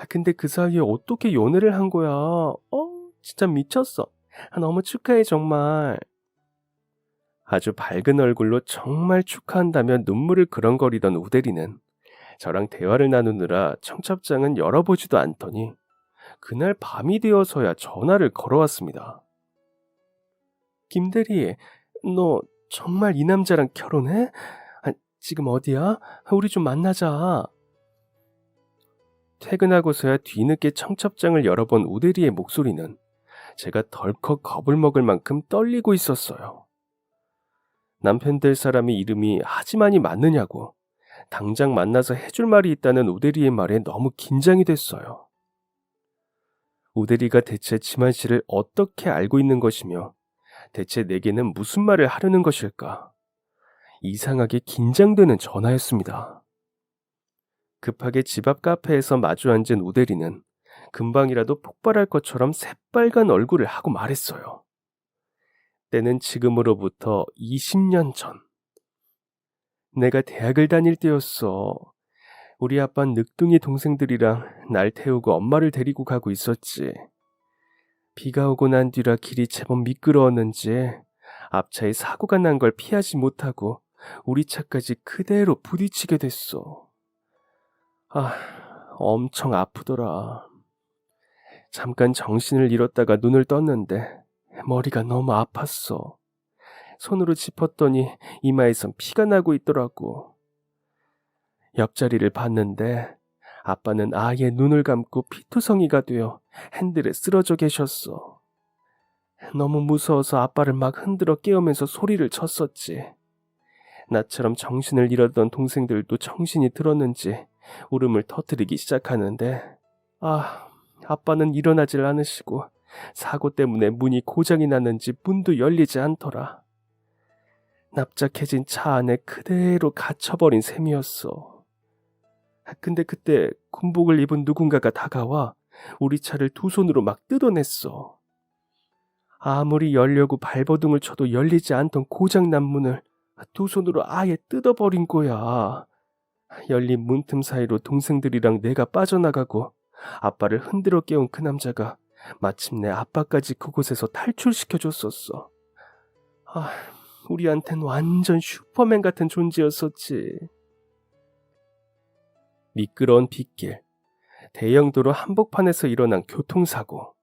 근데 그 사이에 어떻게 연애를 한 거야? 진짜 미쳤어. 너무 축하해 정말. 아주 밝은 얼굴로 정말 축하한다며 눈물을 그렁거리던 우대리는 저랑 대화를 나누느라 청첩장은 열어보지도 않더니 그날 밤이 되어서야 전화를 걸어왔습니다. 김대리, 너 정말 이 남자랑 결혼해? 지금 어디야? 우리 좀 만나자. 퇴근하고서야 뒤늦게 청첩장을 열어본 우대리의 목소리는 제가 덜컥 겁을 먹을 만큼 떨리고 있었어요. 남편 될 사람이 이름이 하지만이 맞느냐고 당장 만나서 해줄 말이 있다는 우대리의 말에 너무 긴장이 됐어요. 우대리가 대체 지만 씨를 어떻게 알고 있는 것이며 대체 내게는 무슨 말을 하려는 것일까? 이상하게 긴장되는 전화였습니다. 급하게 집 앞 카페에서 마주 앉은 우대리는 금방이라도 폭발할 것처럼 새빨간 얼굴을 하고 말했어요. 때는 지금으로부터 20년 전. 내가 대학을 다닐 때였어. 우리 아빠는 늑둥이 동생들이랑 날 태우고 엄마를 데리고 가고 있었지. 비가 오고 난 뒤라 길이 제법 미끄러웠는지 앞차에 사고가 난 걸 피하지 못하고 우리 차까지 그대로 부딪히게 됐어. 엄청 아프더라. 잠깐 정신을 잃었다가 눈을 떴는데 머리가 너무 아팠어. 손으로 짚었더니 이마에선 피가 나고 있더라고. 옆자리를 봤는데 아빠는 아예 눈을 감고 피투성이가 되어 핸들에 쓰러져 계셨어. 너무 무서워서 아빠를 막 흔들어 깨우면서 소리를 쳤었지. 나처럼 정신을 잃었던 동생들도 정신이 들었는지 울음을 터뜨리기 시작하는데 아빠는 일어나질 않으시고 사고 때문에 문이 고장이 났는지 문도 열리지 않더라. 납작해진 차 안에 그대로 갇혀버린 셈이었어. 근데 그때 군복을 입은 누군가가 다가와 우리 차를 두 손으로 막 뜯어냈어. 아무리 열려고 발버둥을 쳐도 열리지 않던 고장난 문을 두 손으로 아예 뜯어버린 거야. 열린 문틈 사이로 동생들이랑 내가 빠져나가고 아빠를 흔들어 깨운 그 남자가 마침내 아빠까지 그곳에서 탈출시켜줬었어. 우리한텐 완전 슈퍼맨 같은 존재였었지. 미끄러운 빗길, 대형도로 한복판에서 일어난 교통사고.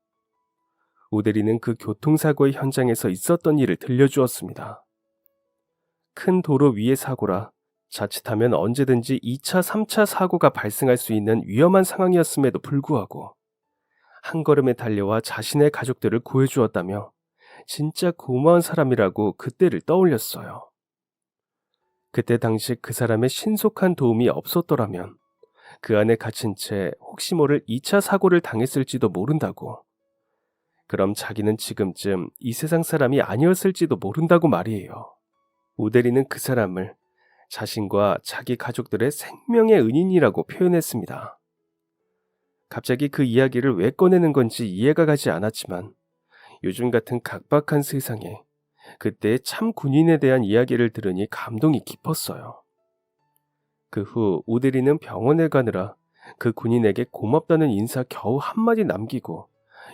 우대리는 그 교통사고의 현장에서 있었던 일을 들려주었습니다. 큰 도로 위의 사고라 자칫하면 언제든지 2차, 3차 사고가 발생할 수 있는 위험한 상황이었음에도 불구하고 한 걸음에 달려와 자신의 가족들을 구해주었다며 진짜 고마운 사람이라고 그때를 떠올렸어요. 그때 당시 그 사람의 신속한 도움이 없었더라면 그 안에 갇힌 채 혹시 모를 2차 사고를 당했을지도 모른다고. 그럼 자기는 지금쯤 이 세상 사람이 아니었을지도 모른다고 말이에요. 우대리는 그 사람을 자신과 자기 가족들의 생명의 은인이라고 표현했습니다. 갑자기 그 이야기를 왜 꺼내는 건지 이해가 가지 않았지만 요즘 같은 각박한 세상에 그때의 참 군인에 대한 이야기를 들으니 감동이 깊었어요. 그 후 우대리는 병원에 가느라 그 군인에게 고맙다는 인사 겨우 한마디 남기고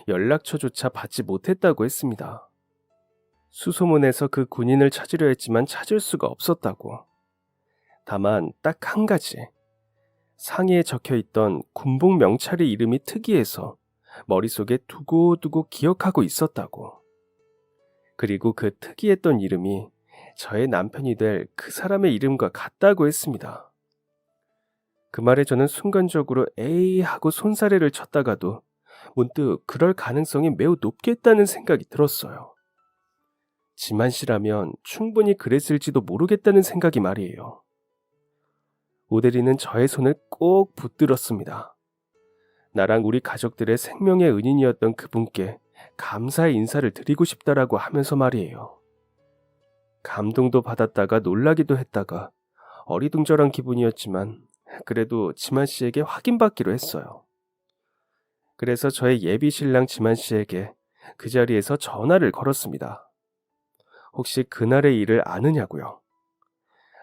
연락처조차 받지 못했다고 했습니다. 수소문에서 그 군인을 찾으려 했지만 찾을 수가 없었다고. 다만 딱 한 가지. 상의에 적혀있던 군복 명찰의 이름이 특이해서 머릿속에 두고두고 기억하고 있었다고. 그리고 그 특이했던 이름이 저의 남편이 될 그 사람의 이름과 같다고 했습니다. 그 말에 저는 순간적으로 에이 하고 손사래를 쳤다가도 문득 그럴 가능성이 매우 높겠다는 생각이 들었어요. 지만 씨라면 충분히 그랬을지도 모르겠다는 생각이 말이에요. 오대리는 저의 손을 꼭 붙들었습니다. 나랑 우리 가족들의 생명의 은인이었던 그분께 감사의 인사를 드리고 싶다라고 하면서 말이에요. 감동도 받았다가 놀라기도 했다가 어리둥절한 기분이었지만 그래도 지만 씨에게 확인받기로 했어요. 그래서 저의 예비 신랑 지만 씨에게 그 자리에서 전화를 걸었습니다. 혹시 그날의 일을 아느냐고요.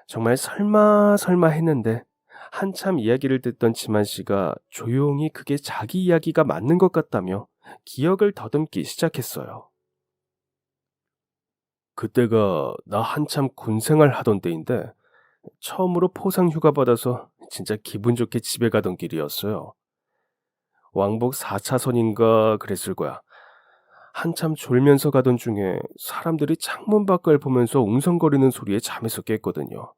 정말 설마 했는데 한참 이야기를 듣던 지만 씨가 조용히 그게 자기 이야기가 맞는 것 같다며 기억을 더듬기 시작했어요. 그때가 나 한참 군생활 하던 때인데 처음으로 포상 휴가 받아서 진짜 기분 좋게 집에 가던 길이었어요. 왕복 4차선인가 그랬을 거야. 한참 졸면서 가던 중에 사람들이 창문 밖을 보면서 웅성거리는 소리에 잠에서 깼거든요.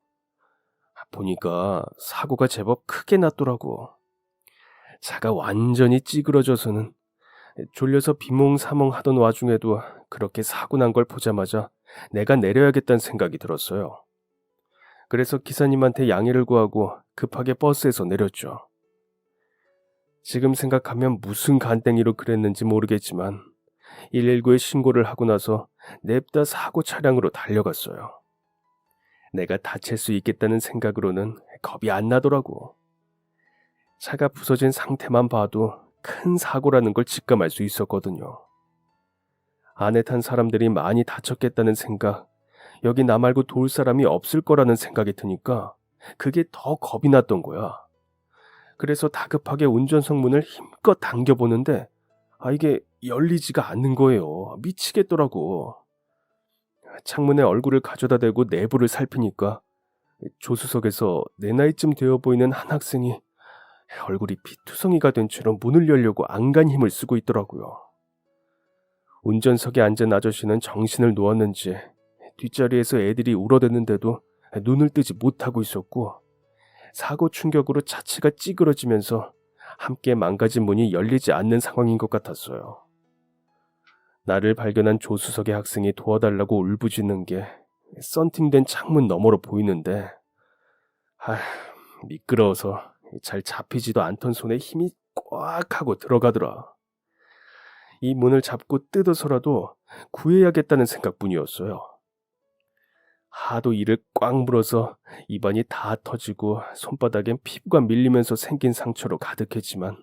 보니까 사고가 제법 크게 났더라고. 차가 완전히 찌그러져서는 졸려서 비몽사몽 하던 와중에도 그렇게 사고 난 걸 보자마자 내가 내려야겠다는 생각이 들었어요. 그래서 기사님한테 양해를 구하고 급하게 버스에서 내렸죠. 지금 생각하면 무슨 간땡이로 그랬는지 모르겠지만 119에 신고를 하고 나서 냅다 사고 차량으로 달려갔어요. 내가 다칠 수 있겠다는 생각으로는 겁이 안 나더라고. 차가 부서진 상태만 봐도 큰 사고라는 걸 직감할 수 있었거든요. 안에 탄 사람들이 많이 다쳤겠다는 생각, 여기 나 말고 도울 사람이 없을 거라는 생각이 드니까 그게 더 겁이 났던 거야. 그래서 다급하게 운전석 문을 힘껏 당겨보는데 이게 열리지가 않는 거예요. 미치겠더라고. 창문에 얼굴을 가져다 대고 내부를 살피니까 조수석에서 내 나이쯤 되어 보이는 한 학생이 얼굴이 피투성이가 된 채로 문을 열려고 안간 힘을 쓰고 있더라고요. 운전석에 앉은 아저씨는 정신을 놓았는지 뒷자리에서 애들이 울어댔는데도 눈을 뜨지 못하고 있었고 사고 충격으로 차체가 찌그러지면서 함께 망가진 문이 열리지 않는 상황인 것 같았어요. 나를 발견한 조수석의 학생이 도와달라고 울부짖는 게 썬팅된 창문 너머로 보이는데 미끄러워서 잘 잡히지도 않던 손에 힘이 꽉 하고 들어가더라. 이 문을 잡고 뜯어서라도 구해야겠다는 생각뿐이었어요. 하도 이를 꽉 물어서 입안이 다 터지고 손바닥엔 피부가 밀리면서 생긴 상처로 가득했지만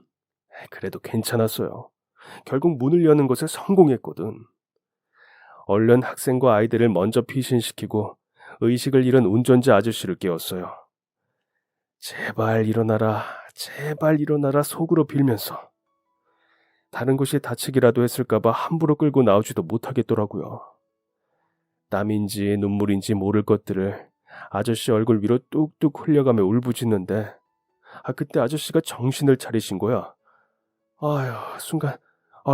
그래도 괜찮았어요. 결국 문을 여는 것에 성공했거든. 얼른 학생과 아이들을 먼저 피신시키고 의식을 잃은 운전자 아저씨를 깨웠어요. 제발 일어나라, 제발 일어나라 속으로 빌면서. 다른 곳이 다치기라도 했을까봐 함부로 끌고 나오지도 못하겠더라고요. 땀인지 눈물인지 모를 것들을 아저씨 얼굴 위로 뚝뚝 흘려가며 울부짖는데 그때 아저씨가 정신을 차리신 거야. 순간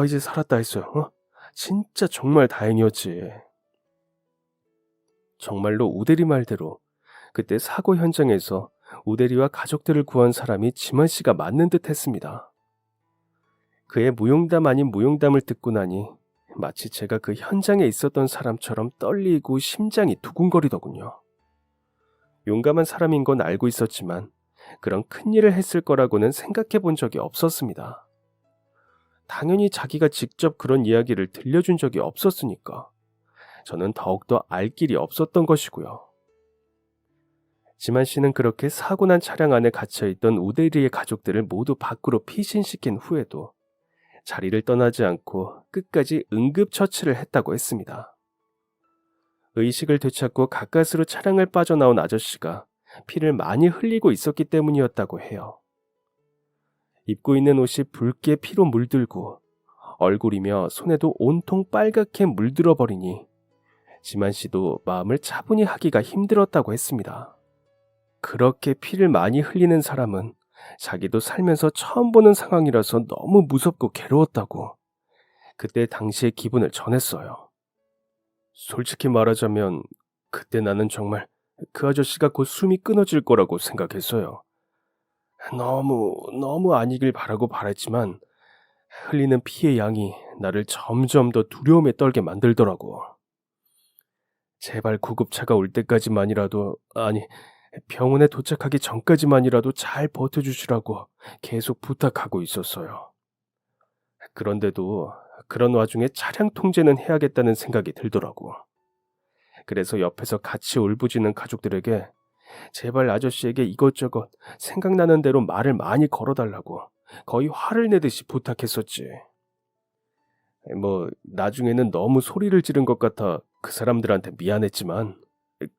이제 살았다 했어요. 진짜 정말 다행이었지. 정말로 우대리 말대로 그때 사고 현장에서 우대리와 가족들을 구한 사람이 지만 씨가 맞는 듯 했습니다. 그의 무용담 아닌 무용담을 듣고 나니 마치 제가 그 현장에 있었던 사람처럼 떨리고 심장이 두근거리더군요. 용감한 사람인 건 알고 있었지만 그런 큰일을 했을 거라고는 생각해 본 적이 없었습니다. 당연히 자기가 직접 그런 이야기를 들려준 적이 없었으니까 저는 더욱더 알 길이 없었던 것이고요. 지만 씨는 그렇게 사고 난 차량 안에 갇혀있던 우대리의 가족들을 모두 밖으로 피신시킨 후에도 자리를 떠나지 않고 끝까지 응급처치를 했다고 했습니다. 의식을 되찾고 가까스로 차량을 빠져나온 아저씨가 피를 많이 흘리고 있었기 때문이었다고 해요. 입고 있는 옷이 붉게 피로 물들고 얼굴이며 손에도 온통 빨갛게 물들어 버리니 지만 씨도 마음을 차분히 하기가 힘들었다고 했습니다. 그렇게 피를 많이 흘리는 사람은 자기도 살면서 처음 보는 상황이라서 너무 무섭고 괴로웠다고 그때 당시의 기분을 전했어요. 솔직히 말하자면 그때 나는 정말 그 아저씨가 곧 숨이 끊어질 거라고 생각했어요. 너무 아니길 바라고 바랬지만 흘리는 피의 양이 나를 점점 더 두려움에 떨게 만들더라고. 제발 구급차가 올 때까지만이라도, 아니, 병원에 도착하기 전까지만이라도 잘 버텨주시라고 계속 부탁하고 있었어요. 그런데도 그런 와중에 차량 통제는 해야겠다는 생각이 들더라고. 그래서 옆에서 같이 울부짖는 가족들에게 제발 아저씨에게 이것저것 생각나는 대로 말을 많이 걸어달라고 거의 화를 내듯이 부탁했었지. 나중에는 너무 소리를 지른 것 같아 그 사람들한테 미안했지만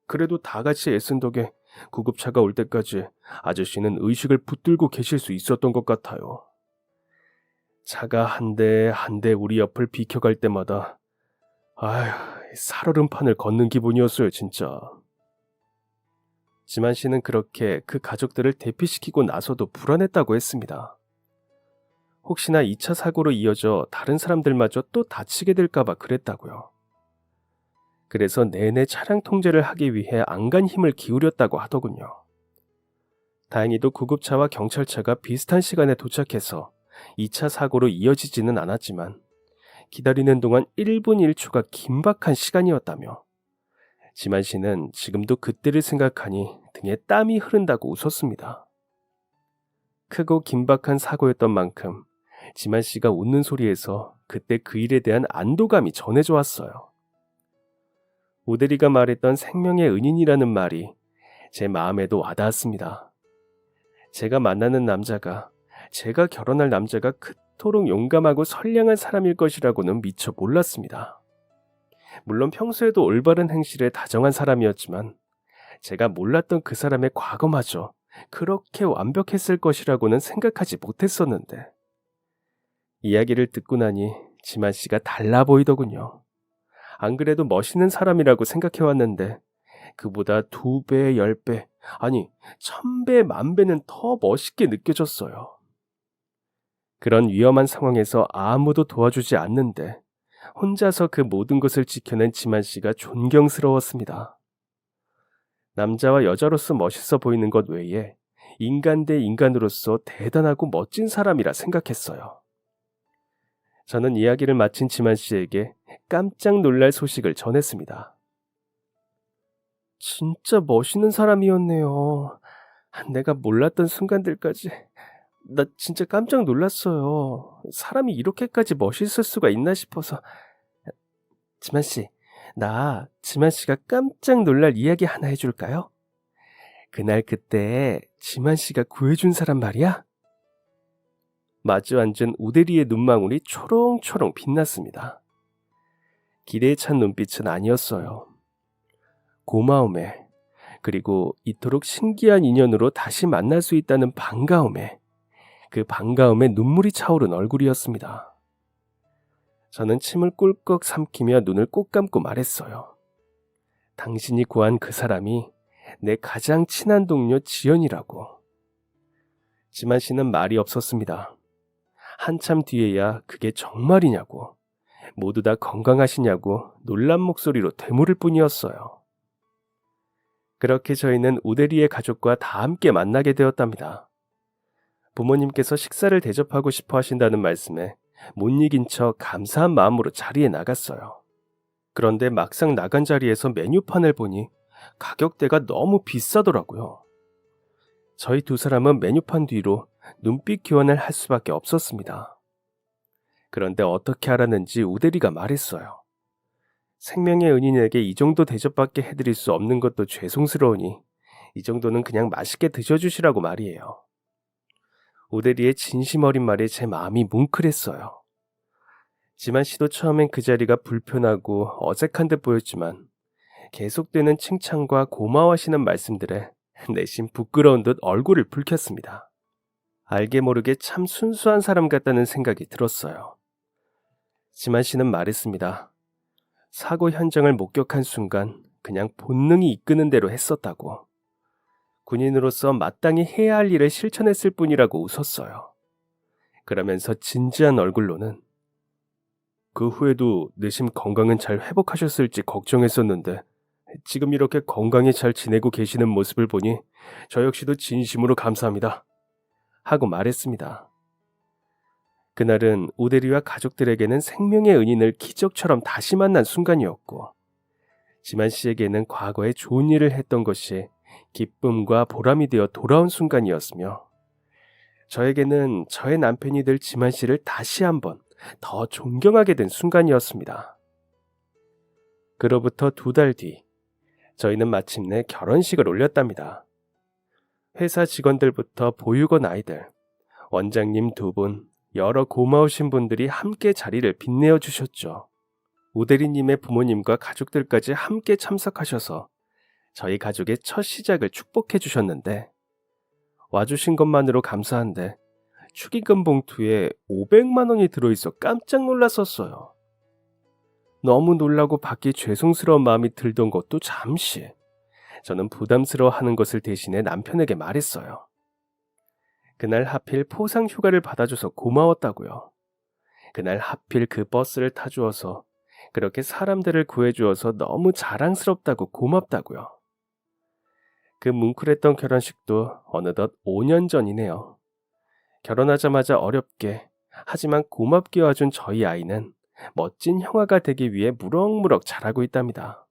그래도 다 같이 애쓴 덕에 구급차가 올 때까지 아저씨는 의식을 붙들고 계실 수 있었던 것 같아요. 차가 한 대 한 대 우리 옆을 비켜갈 때마다 살얼음판을 걷는 기분이었어요, 진짜. 지만 씨는 그렇게 그 가족들을 대피시키고 나서도 불안했다고 했습니다. 혹시나 2차 사고로 이어져 다른 사람들마저 또 다치게 될까봐 그랬다고요. 그래서 내내 차량 통제를 하기 위해 안간 힘을 기울였다고 하더군요. 다행히도 구급차와 경찰차가 비슷한 시간에 도착해서 2차 사고로 이어지지는 않았지만 기다리는 동안 1분 1초가 긴박한 시간이었다며 지만 씨는 지금도 그때를 생각하니 등에 땀이 흐른다고 웃었습니다. 크고 긴박한 사고였던 만큼 지만 씨가 웃는 소리에서 그때 그 일에 대한 안도감이 전해져 왔어요. 오대리가 말했던 생명의 은인이라는 말이 제 마음에도 와닿았습니다. 제가 만나는 남자가, 제가 결혼할 남자가 그토록 용감하고 선량한 사람일 것이라고는 미처 몰랐습니다. 물론 평소에도 올바른 행실에 다정한 사람이었지만 제가 몰랐던 그 사람의 과거마저 그렇게 완벽했을 것이라고는 생각하지 못했었는데 이야기를 듣고 나니 지만 씨가 달라 보이더군요. 안 그래도 멋있는 사람이라고 생각해왔는데 그보다 2배, 10배, 아니 1000배, 10,000배는 더 멋있게 느껴졌어요. 그런 위험한 상황에서 아무도 도와주지 않는데 혼자서 그 모든 것을 지켜낸 지만 씨가 존경스러웠습니다. 남자와 여자로서 멋있어 보이는 것 외에 인간 대 인간으로서 대단하고 멋진 사람이라 생각했어요. 저는 이야기를 마친 지만 씨에게 깜짝 놀랄 소식을 전했습니다. 진짜 멋있는 사람이었네요. 내가 몰랐던 순간들까지 나 진짜 깜짝 놀랐어요. 사람이 이렇게까지 멋있을 수가 있나 싶어서. 지만 씨, 나 지만 씨가 깜짝 놀랄 이야기 하나 해줄까요? 그날 그때 지만 씨가 구해준 사람 말이야? 마주 앉은 우대리의 눈망울이 초롱초롱 빛났습니다. 기대에 찬 눈빛은 아니었어요. 고마움에, 그리고 이토록 신기한 인연으로 다시 만날 수 있다는 반가움에, 그 반가움에 눈물이 차오른 얼굴이었습니다. 저는 침을 꿀꺽 삼키며 눈을 꼭 감고 말했어요. 당신이 구한 그 사람이 내 가장 친한 동료 지연이라고. 지만 씨는 말이 없었습니다. 한참 뒤에야 그게 정말이냐고, 모두 다 건강하시냐고 놀란 목소리로 되물을 뿐이었어요. 그렇게 저희는 우대리의 가족과 다 함께 만나게 되었답니다. 부모님께서 식사를 대접하고 싶어 하신다는 말씀에 못 이긴 척 감사한 마음으로 자리에 나갔어요. 그런데 막상 나간 자리에서 메뉴판을 보니 가격대가 너무 비싸더라고요. 저희 두 사람은 메뉴판 뒤로 눈빛 교환을 할 수밖에 없었습니다. 그런데 어떻게 알았는지 우대리가 말했어요. 생명의 은인에게 이 정도 대접밖에 해드릴 수 없는 것도 죄송스러우니 이 정도는 그냥 맛있게 드셔주시라고 말이에요. 우대리의 진심 어린 말에 제 마음이 뭉클했어요. 지만 씨도 처음엔 그 자리가 불편하고 어색한 듯 보였지만 계속되는 칭찬과 고마워하시는 말씀들에 내심 부끄러운 듯 얼굴을 붉혔습니다. 알게 모르게 참 순수한 사람 같다는 생각이 들었어요. 지만 씨는 말했습니다. 사고 현장을 목격한 순간 그냥 본능이 이끄는 대로 했었다고. 군인으로서 마땅히 해야 할 일을 실천했을 뿐이라고 웃었어요. 그러면서 진지한 얼굴로는 그 후에도 내심 건강은 잘 회복하셨을지 걱정했었는데 지금 이렇게 건강히 잘 지내고 계시는 모습을 보니 저 역시도 진심으로 감사합니다. 하고 말했습니다. 그날은 오데리와 가족들에게는 생명의 은인을 기적처럼 다시 만난 순간이었고 지만 씨에게는 과거에 좋은 일을 했던 것이 기쁨과 보람이 되어 돌아온 순간이었으며 저에게는 저의 남편이 될 지만 씨를 다시 한번 더 존경하게 된 순간이었습니다. 그로부터 2달 뒤 저희는 마침내 결혼식을 올렸답니다. 회사 직원들부터 보육원 아이들, 원장님 2분, 여러 고마우신 분들이 함께 자리를 빛내어 주셨죠. 오대리님의 부모님과 가족들까지 함께 참석하셔서 저희 가족의 첫 시작을 축복해 주셨는데 와주신 것만으로 감사한데 축의금 봉투에 500만 원이 들어있어 깜짝 놀랐었어요. 너무 놀라고 받기 죄송스러운 마음이 들던 것도 잠시 저는 부담스러워하는 것을 대신해 남편에게 말했어요. 그날 하필 포상 휴가를 받아줘서 고마웠다고요. 그날 하필 그 버스를 타주어서 그렇게 사람들을 구해주어서 너무 자랑스럽다고 고맙다고요. 그 뭉클했던 결혼식도 어느덧 5년 전이네요. 결혼하자마자 어렵게 하지만 고맙게 와준 저희 아이는 멋진 형아가 되기 위해 무럭무럭 자라고 있답니다.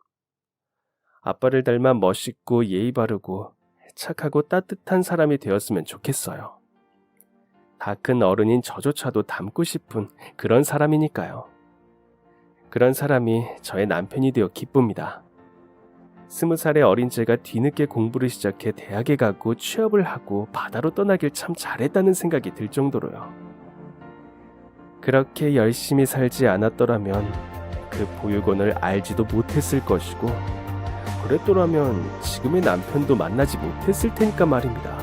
아빠를 닮아 멋있고 예의 바르고 착하고 따뜻한 사람이 되었으면 좋겠어요. 다 큰 어른인 저조차도 닮고 싶은 그런 사람이니까요. 그런 사람이 저의 남편이 되어 기쁩니다. 20살의 어린 제가 뒤늦게 공부를 시작해 대학에 가고 취업을 하고 바다로 떠나길 참 잘했다는 생각이 들 정도로요. 그렇게 열심히 살지 않았더라면 그 보육원을 알지도 못했을 것이고 그랬더라면 지금의 남편도 만나지 못했을 테니까 말입니다.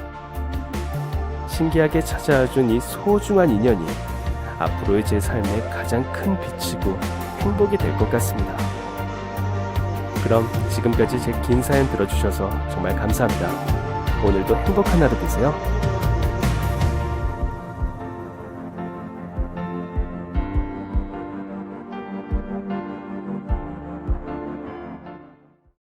신기하게 찾아와준 이 소중한 인연이 앞으로의 제 삶의 가장 큰 빛이고 행복이 될 것 같습니다. 그럼 지금까지 제 긴 사연 들어주셔서 정말 감사합니다. 오늘도 행복한 하루 되세요.